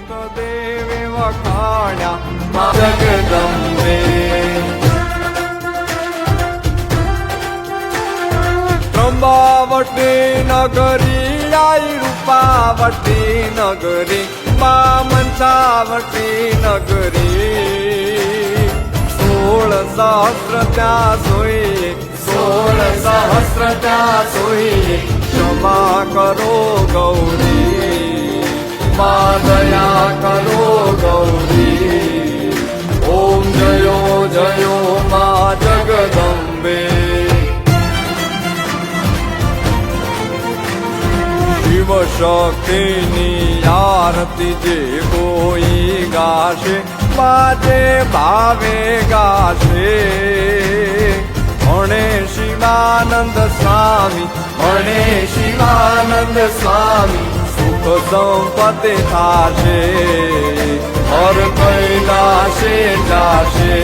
દેવે વખાણ્યા જગદંબે ત્રંબાવટી નગરી આઈ રૂપાવટી નગરી મા મંસાવટી નગરી 16 સહસ્ર ત્યાં જોઈએ 16 સહસ્ર ત્યાં જોઈએ ક્ષમા કરો ગૌરી મા દયા કરો ગૌરી ઓમ જયો જયો મા જગદંબે શિવ શક્તિની આરતી જે કોઈ ગાશે માજે ભાવે ગાશે ભણે શિવાનંદ સ્વામી ભણે શિવાનંદ સ્વામી સુખ સંપત્તિ થાશે હર કૈલાશે જાશે